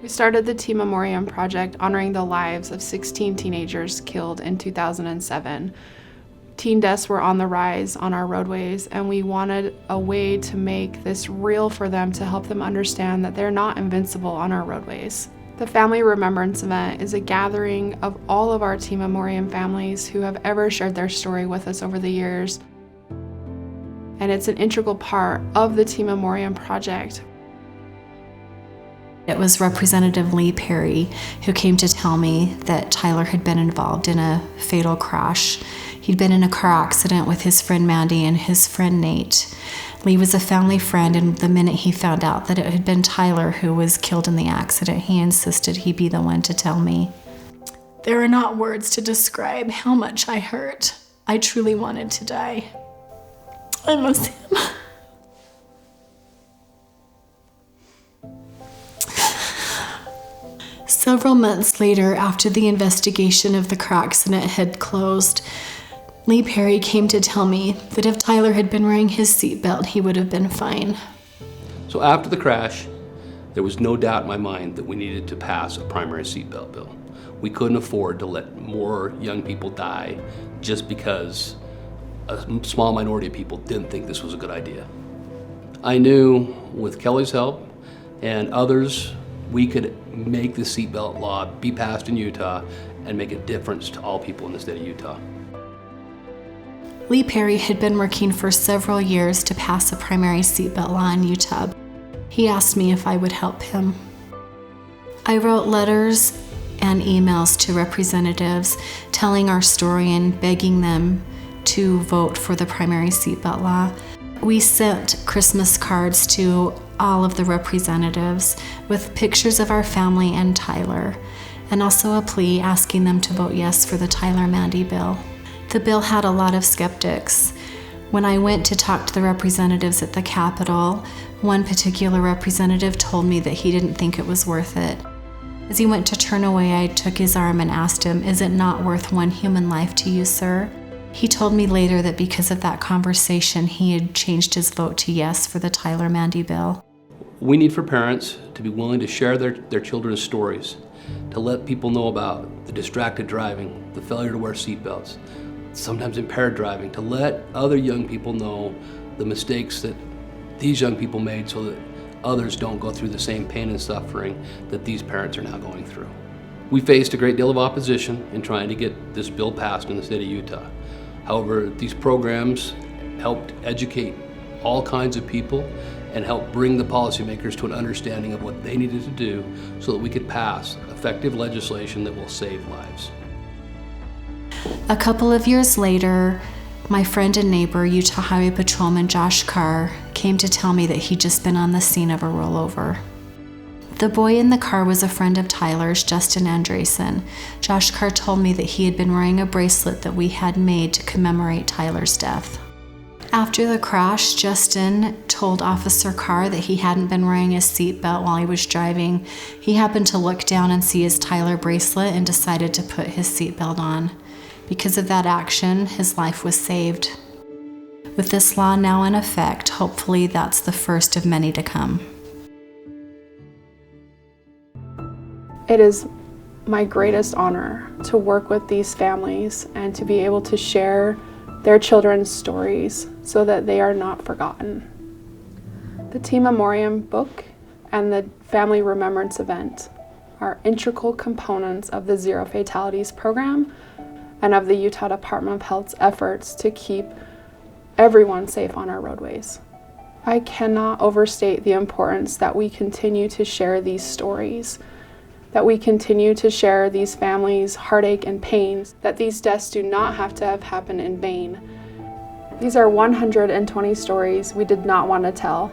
We started the Teen Memoriam project honoring the lives of 16 teenagers killed in 2007. Teen deaths were on the rise on our roadways, and we wanted a way to make this real for them to help them understand that they're not invincible on our roadways. The Family Remembrance Event is a gathering of all of our Teen Memoriam families who have ever shared their story with us over the years. And it's an integral part of the Teen Memoriam project. It was Representative Lee Perry who came to tell me that Tyler had been involved in a fatal crash. He'd been in a car accident with his friend Mandy and his friend Nate. Lee was a family friend, and the minute he found out that it had been Tyler who was killed in the accident, he insisted he be the one to tell me. There are not words to describe how much I hurt. I truly wanted to die. I miss him. Several months later, after the investigation of the car accident had closed, Lee Perry came to tell me that if Tyler had been wearing his seatbelt, he would have been fine. So after the crash, there was no doubt in my mind that we needed to pass a primary seatbelt bill. We couldn't afford to let more young people die just because a small minority of people didn't think this was a good idea. I knew with Kelli's help and others, we could make the seatbelt law be passed in Utah and make a difference to all people in the state of Utah. Lee Perry had been working for several years to pass a primary seatbelt law in Utah. He asked me if I would help him. I wrote letters and emails to representatives telling our story and begging them to vote for the primary seatbelt law. We sent Christmas cards to all of the representatives with pictures of our family and Tyler, and also a plea asking them to vote yes for the Tyler-Mandy bill. The bill had a lot of skeptics. When I went to talk to the representatives at the Capitol, one particular representative told me that he didn't think it was worth it. As he went to turn away, I took his arm and asked him, "Is it not worth one human life to you, sir?" He told me later that because of that conversation, he had changed his vote to yes for the Tyler-Mandy bill. We need for parents to be willing to share their children's stories, to let people know about the distracted driving, the failure to wear seatbelts, sometimes impaired driving, to let other young people know the mistakes that these young people made so that others don't go through the same pain and suffering that these parents are now going through. We faced a great deal of opposition in trying to get this bill passed in the state of Utah. However, these programs helped educate all kinds of people and helped bring the policymakers to an understanding of what they needed to do so that we could pass effective legislation that will save lives. A couple of years later, my friend and neighbor, Utah Highway Patrolman Josh Carr, came to tell me that he'd just been on the scene of a rollover. The boy in the car was a friend of Tyler's, Justin Andresen. Josh Carr told me that he had been wearing a bracelet that we had made to commemorate Tyler's death. After the crash, Justin told Officer Carr that he hadn't been wearing his seatbelt while he was driving. He happened to look down and see his Tyler bracelet and decided to put his seatbelt on. Because of that action, his life was saved. With this law now in effect, hopefully that's the first of many to come. It is my greatest honor to work with these families and to be able to share their children's stories so that they are not forgotten. The Teen Memoriam book and the Family Remembrance event are integral components of the Zero Fatalities program and of the Utah Department of Health's efforts to keep everyone safe on our roadways. I cannot overstate the importance that we continue to share these stories, that we continue to share these families' heartache and pains, that these deaths do not have to have happened in vain. These are 120 stories we did not want to tell.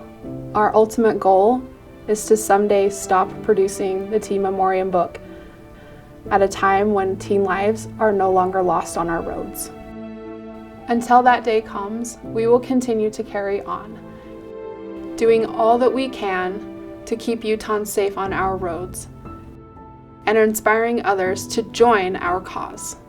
Our ultimate goal is to someday stop producing the Teen Memoriam book at a time when teen lives are no longer lost on our roads. Until that day comes, we will continue to carry on, doing all that we can to keep Utahns safe on our roads. and inspiring others to join our cause.